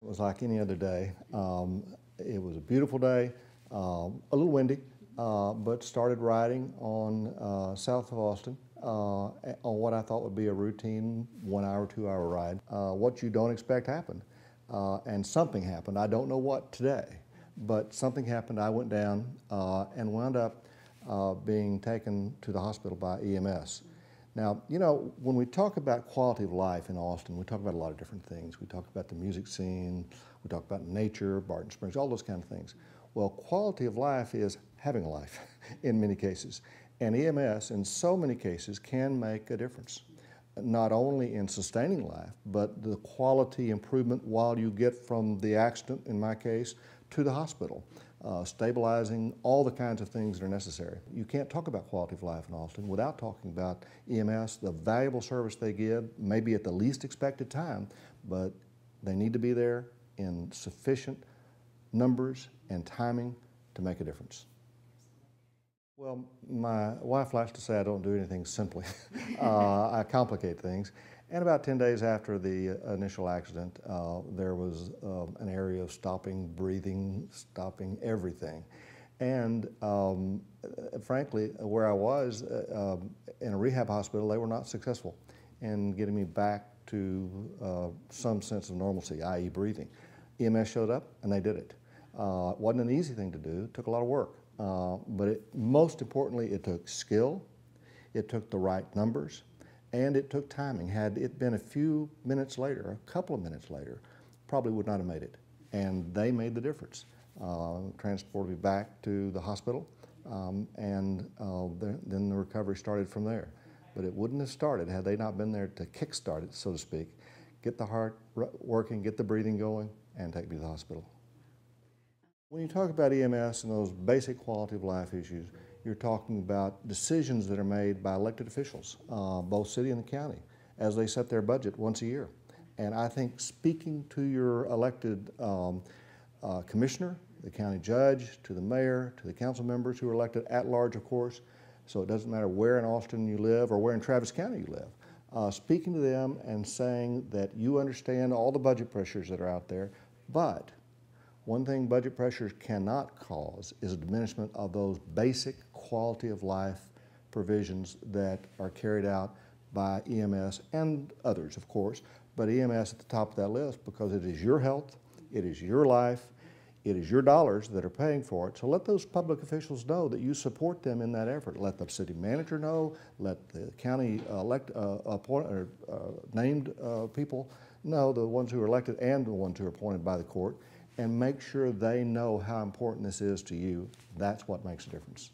It was like any other day. It was a beautiful day, a little windy, but started riding on south of Austin on what I thought would be a routine 1 hour, 2 hour ride. What you don't expect happened, and something happened. I don't know what today, but something happened. I went down and wound up being taken to the hospital by EMS. Now, you know, when we talk about quality of life in Austin, we talk about a lot of different things. We talk about the music scene, we talk about nature, Barton Springs, all those kind of things. Well, quality of life is having a life in many cases. And EMS, in so many cases, can make a difference, not only in sustaining life, but the quality improvement while you get from the accident, in my case, to the hospital. Stabilizing, all the kinds of things that are necessary. You can't talk about quality of life in Austin without talking about EMS, the valuable service they give, maybe at the least expected time, but they need to be there in sufficient numbers and timing to make a difference. Well, my wife likes to say I don't do anything simply. I complicate things. And about 10 days after the initial accident, there was an area of stopping breathing, stopping everything. And frankly, where I was in a rehab hospital, they were not successful in getting me back to some sense of normalcy, i.e. breathing. EMS showed up and they did it. It wasn't an easy thing to do, it took a lot of work. But most importantly, it took skill, it took the right numbers, and it took timing. Had it been a few minutes later, a couple of minutes later, probably would not have made it. And they made the difference. Transported me back to the hospital, and then the recovery started from there. But it wouldn't have started had they not been there to kickstart it, so to speak, get the heart working, get the breathing going, and take me to the hospital. When you talk about EMS and those basic quality of life issues, you're talking about decisions that are made by elected officials, both city and the county, as they set their budget once a year. And I think speaking to your elected commissioner, the county judge, to the mayor, to the council members who are elected at large, of course, so it doesn't matter where in Austin you live or where in Travis County you live, speaking to them and saying that you understand all the budget pressures that are out there, but one thing budget pressures cannot cause is a diminishment of those basic quality of life provisions that are carried out by EMS and others, of course, but EMS at the top of that list because it is your health, it is your life, it is your dollars that are paying for it. So let those public officials know that you support them in that effort. Let the city manager know, let the county named people know, the ones who are elected and the ones who are appointed by the court, and make sure they know how important this is to you. That's what makes a difference.